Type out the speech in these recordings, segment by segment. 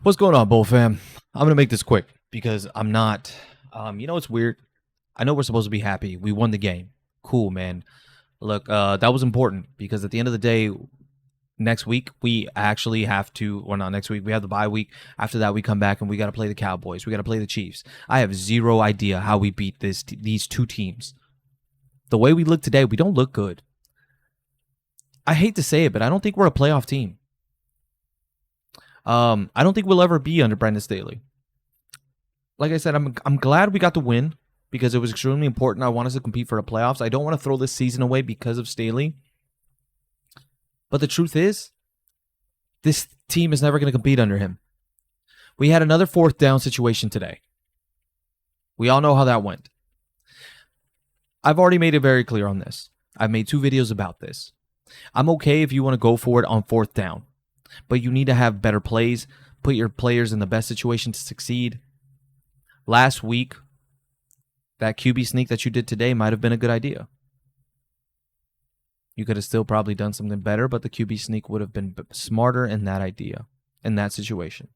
What's going on, Bull fam? I'm going to make this quick because I'm not. It's weird. I know we're supposed to be happy. We won the game. Cool, man. Look, that was important because at the end of the day, next week we actually have to, or not next week, we have the bye week. After that, we come back and we got to play the Cowboys. We got to play the Chiefs. I have zero idea how we beat these two teams. The way we look today, we don't look good. I hate to say it, but I don't think we're a playoff team. I don't think we'll ever be under Brandon Staley. Like I said, I'm glad we got the win because it was extremely important. I want us to compete for the playoffs. I don't want to throw this season away because of Staley. But the truth is, this team is never going to compete under him. We had another fourth down situation today. We all know how that went. I've already made it very clear on this. I've made 2 videos about this. I'm okay if you want to go for it on fourth down, but you need to have better plays, put your players in the best situation to succeed. Last week, that QB sneak that you did today might have been a good idea. You could have still probably done something better, but the QB sneak would have been smarter in that idea, in that situation.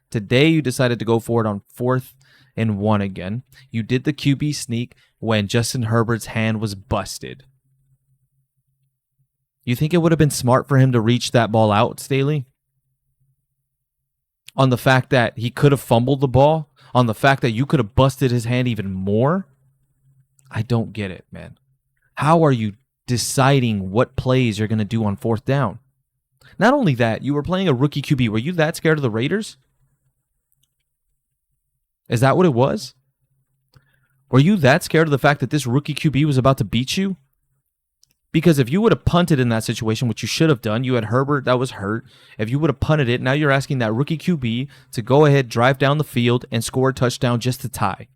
Today, you decided to go for it on 4th and 1 again. You did the QB sneak when Justin Herbert's hand was busted. You think it would have been smart for him to reach that ball out, Staley? On the fact that he could have fumbled the ball? On the fact that you could have busted his hand even more? I don't get it, man. How are you deciding what plays you're going to do on 4th down? Not only that, you were playing a rookie QB. Were you that scared of the Raiders? Is that what it was? Were you that scared of the fact that this rookie QB was about to beat you? Because if you would have punted in that situation, which you should have done, you had Herbert that was hurt. If you would have punted it, now you're asking that rookie QB to go ahead, drive down the field, and score a touchdown just to tie.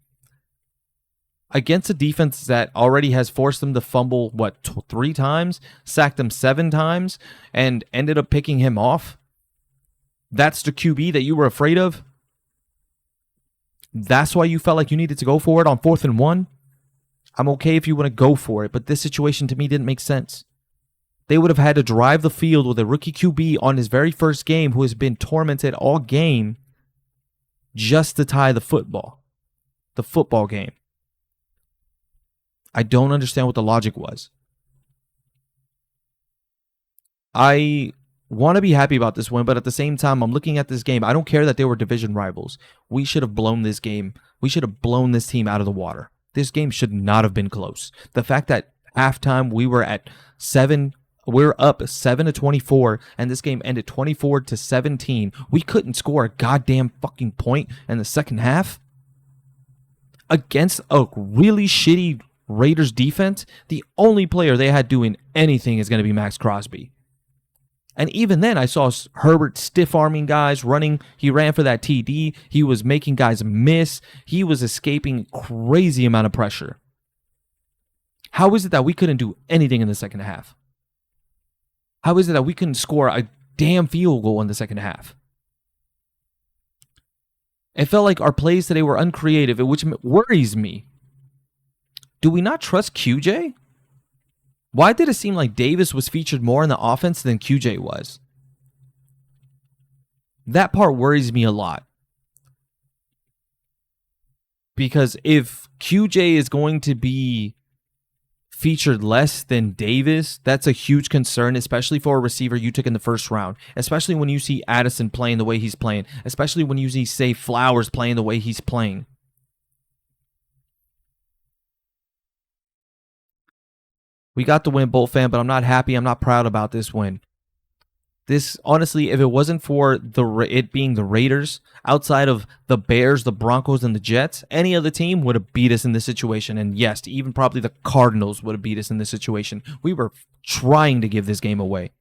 Against a defense that already has forced them to fumble, 3 times, sacked them 7 times, and ended up picking him off? That's the QB that you were afraid of? That's why you felt like you needed to go for it on 4th and 1? I'm okay if you want to go for it, but this situation to me didn't make sense. They would have had to drive the field with a rookie QB on his very first game who has been tormented all game just to tie the football game. I don't understand what the logic was. I want to be happy about this win, but at the same time, I'm looking at this game. I don't care that they were division rivals. We should have blown this game. We should have blown this team out of the water. This game should not have been close. The fact that halftime we were up 7-24, and this game ended 24-17. We couldn't score a goddamn fucking point in the second half against a really shitty Raiders defense. The only player they had doing anything is going to be Max Crosby. And even then, I saw Herbert stiff-arming guys, running. He ran for that TD. He was making guys miss. He was escaping crazy amount of pressure. How is it that we couldn't do anything in the second half? How is it that we couldn't score a damn field goal in the second half? It felt like our plays today were uncreative, which worries me. Do we not trust QJ? Why did it seem like Davis was featured more in the offense than QJ was? That part worries me a lot. Because if QJ is going to be featured less than Davis, that's a huge concern, especially for a receiver you took in the first round. Especially when you see Addison playing the way he's playing. Especially when you see, say, Flowers playing the way he's playing. We got the win, Bolt fan, but I'm not happy. I'm not proud about this win. This, honestly, if it wasn't for it being the Raiders, outside of the Bears, the Broncos, and the Jets, any other team would have beat us in this situation. And yes, even probably the Cardinals would have beat us in this situation. We were trying to give this game away.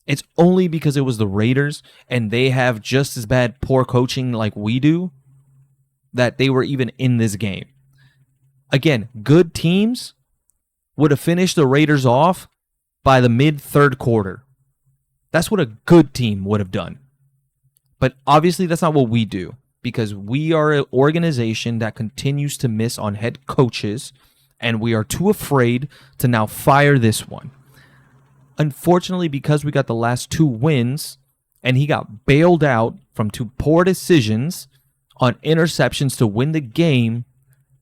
It's only because it was the Raiders, and they have just as bad poor coaching like we do, that they were even in this game. Again, good teams would have finished the Raiders off by the mid-third quarter. That's what a good team would have done. But obviously that's not what we do, because we are an organization that continues to miss on head coaches, and we are too afraid to now fire this one. Unfortunately, because we got the last 2 wins, and he got bailed out from 2 poor decisions on interceptions to win the game,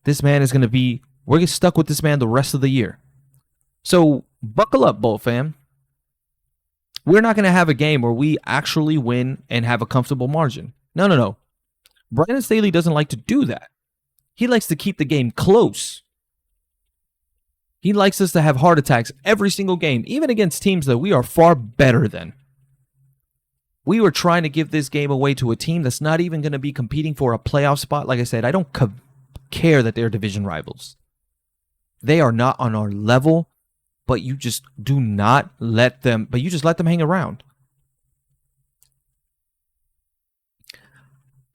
this man is going to be, we're going to stuck with this man the rest of the year. So buckle up, Bull fam. We're not going to have a game where we actually win and have a comfortable margin. No. Brandon Staley doesn't like to do that. He likes to keep the game close. He likes us to have heart attacks every single game, even against teams that we are far better than. We were trying to give this game away to a team that's not even going to be competing for a playoff spot. Like I said, I don't care that they're division rivals. They are not on our level, but you just do not let them, but you just let them hang around.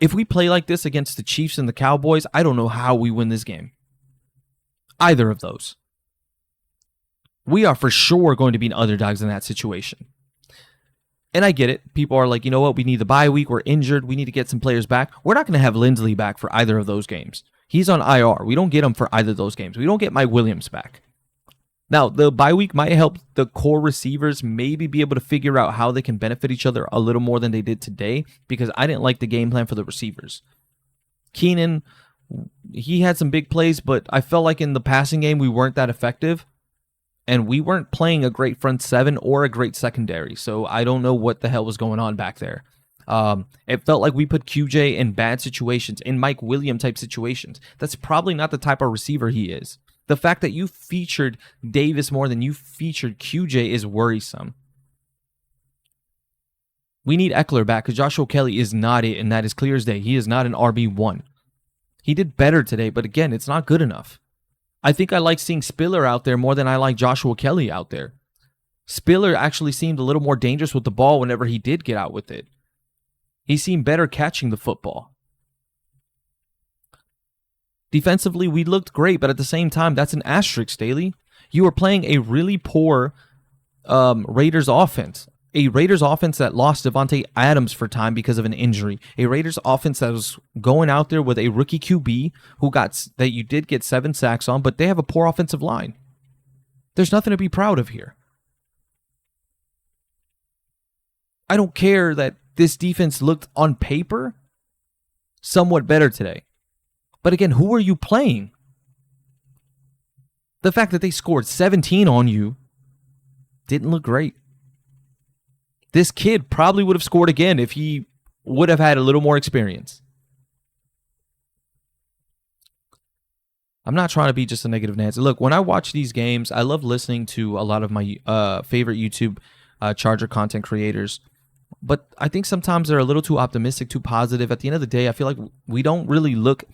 If we play like this against the Chiefs and the Cowboys, I don't know how we win this game. Either of those. We are for sure going to be underdogs in that situation. And I get it. People are like, you know what? We need the bye week. We're injured. We need to get some players back. We're not going to have Lindsley back for either of those games. He's on IR. We don't get him for either of those games. We don't get Mike Williams back. Now, the bye week might help the core receivers maybe be able to figure out how they can benefit each other a little more than they did today, because I didn't like the game plan for the receivers. Keenan, he had some big plays, but I felt like in the passing game we weren't that effective. And we weren't playing a great front seven or a great secondary. So I don't know what the hell was going on back there. It felt like we put QJ in bad situations, in Mike Williams type situations. That's probably not the type of receiver he is. The fact that you featured Davis more than you featured QJ is worrisome. We need Eckler back because Joshua Kelly is not it, and that is clear as day. He is not an RB1. He did better today, but again, it's not good enough. I think I like seeing Spiller out there more than I like Joshua Kelly out there. Spiller actually seemed a little more dangerous with the ball whenever he did get out with it. He seemed better catching the football. Defensively, we looked great, but at the same time, that's an asterisk, Staley. You were playing a really poor Raiders offense. A Raiders offense that lost Devontae Adams for time because of an injury. A Raiders offense that was going out there with a rookie QB that you did get 7 sacks on, but they have a poor offensive line. There's nothing to be proud of here. I don't care that this defense looked on paper somewhat better today. But again, who are you playing? The fact that they scored 17 on you didn't look great. This kid probably would have scored again if he would have had a little more experience. I'm not trying to be just a negative Nancy. Look, when I watch these games, I love listening to a lot of my favorite YouTube Charger content creators. But I think sometimes they're a little too optimistic, too positive. At the end of the day, I feel like we don't really look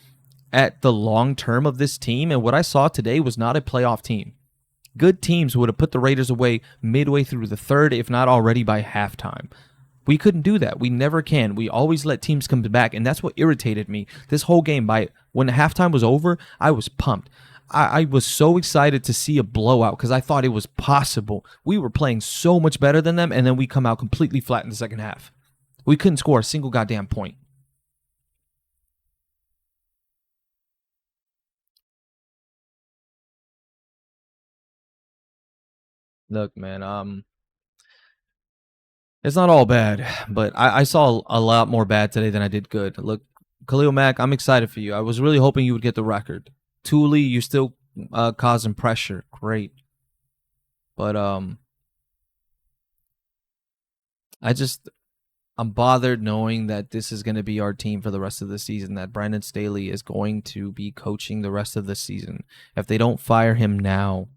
at the long term of this team. And what I saw today was not a playoff team. Good teams would have put the Raiders away midway through the third, if not already by halftime. We couldn't do that. We never can. We always let teams come back, and that's what irritated me this whole game. When the halftime was over, I was pumped. I was so excited to see a blowout because I thought it was possible. We were playing so much better than them, and then we come out completely flat in the second half. We couldn't score a single goddamn point. Look, man, it's not all bad, but I saw a lot more bad today than I did good. Look, Khalil Mack, I'm excited for you. I was really hoping you would get the record. Thule, you're still causing pressure. Great. But I'm bothered knowing that this is going to be our team for the rest of the season, that Brandon Staley is going to be coaching the rest of the season. If they don't fire him now,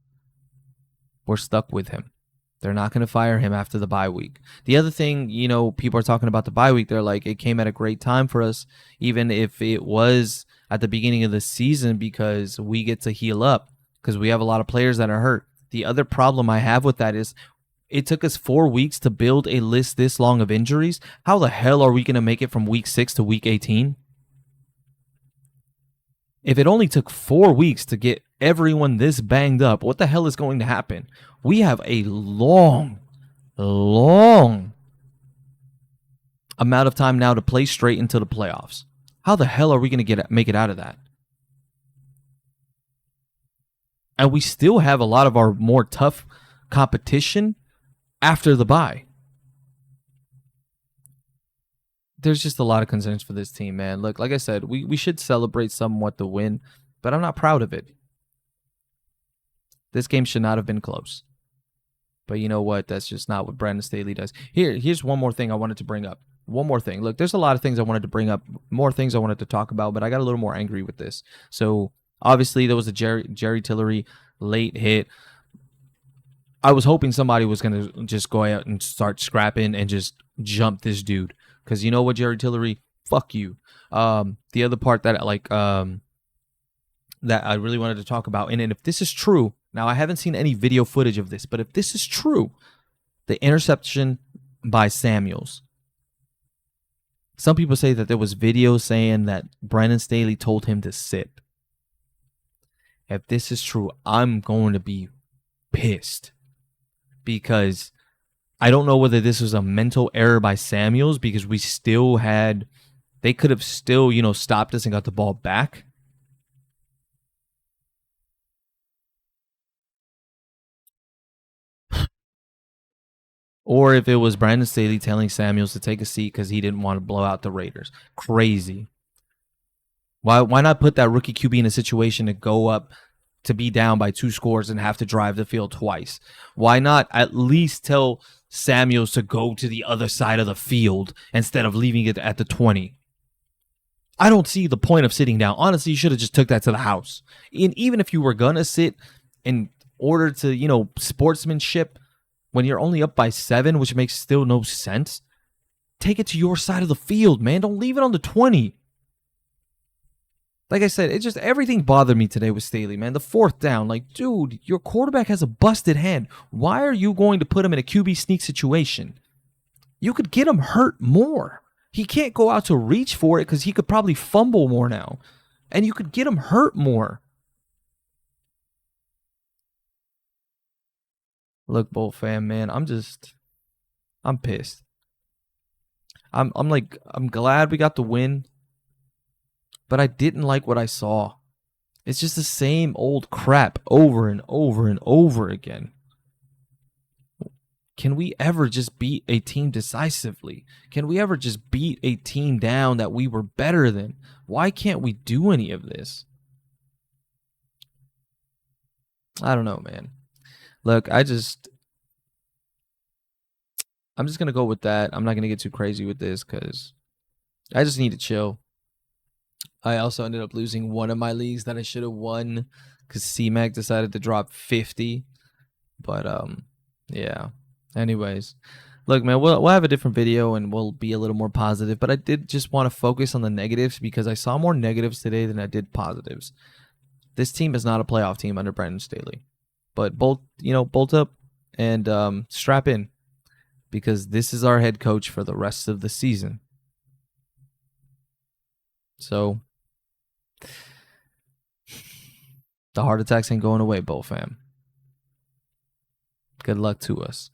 we're stuck with him. They're not going to fire him after the bye week. The other thing, people are talking about the bye week. They're like, it came at a great time for us, even if it was at the beginning of the season, because we get to heal up, because we have a lot of players that are hurt. The other problem I have with that is it took us 4 weeks to build a list this long of injuries. How the hell are we going to make it from week 6 to week 18? If it only took 4 weeks to get everyone this banged up, what the hell is going to happen? We have a long amount of time now to play straight into the playoffs. How the hell are we going to make it out of that? And we still have a lot of our more tough competition after the bye. there's just a lot of concerns for this team, man. Look, like I said, we should celebrate somewhat the win, but I'm not proud of it. This game should not have been close. But you know what? That's just not what Brandon Staley does. Here's one more thing I wanted to bring up. One more thing. Look, there's a lot of things I wanted to bring up, more things I wanted to talk about, but I got a little more angry with this. So obviously there was a Jerry Tillery late hit. I was hoping somebody was gonna just go out and start scrapping and just jump this dude. Because you know what, Jerry Tillery, fuck you. The other part that that I really wanted to talk about, and if this is true, now I haven't seen any video footage of this, but if this is true, the interception by Samuels. Some people say that there was video saying that Brandon Staley told him to sit. If this is true, I'm going to be pissed. Because I don't know whether this was a mental error by Samuels, because we still had, they could have still, stopped us and got the ball back. Or if it was Brandon Staley telling Samuels to take a seat because he didn't want to blow out the Raiders. Crazy. Why not put that rookie QB in a situation to go up to be down by 2 scores and have to drive the field twice? Why not at least tell Samuels to go to the other side of the field instead of leaving it at the 20? I don't see the point of sitting down. Honestly, you should have just took that to the house. And even if you were going to sit in order to, sportsmanship, when you're only up by 7, which makes still no sense, take it to your side of the field, man. Don't leave it on the 20. Like I said, it just, everything bothered me today with Staley, man. The 4th down, like, dude, your quarterback has a busted hand. Why are you going to put him in a QB sneak situation? You could get him hurt more. He can't go out to reach for it because he could probably fumble more now. And you could get him hurt more. Look, Bull fam, man, I'm pissed. I'm glad we got the win, but I didn't like what I saw. It's just the same old crap over and over and over again. Can we ever just beat a team decisively? Can we ever just beat a team down that we were better than? Why can't we do any of this? I don't know, man. Look, I'm just going to go with that. I'm not going to get too crazy with this because I just need to chill. I also ended up losing one of my leagues that I should have won because C-Mac decided to drop 50. But, yeah. Anyways, look, man, we'll have a different video and we'll be a little more positive. But I did just want to focus on the negatives because I saw more negatives today than I did positives. This team is not a playoff team under Brandon Staley. But bolt up and strap in because this is our head coach for the rest of the season. So the heart attacks ain't going away, Bull fam. Good luck to us.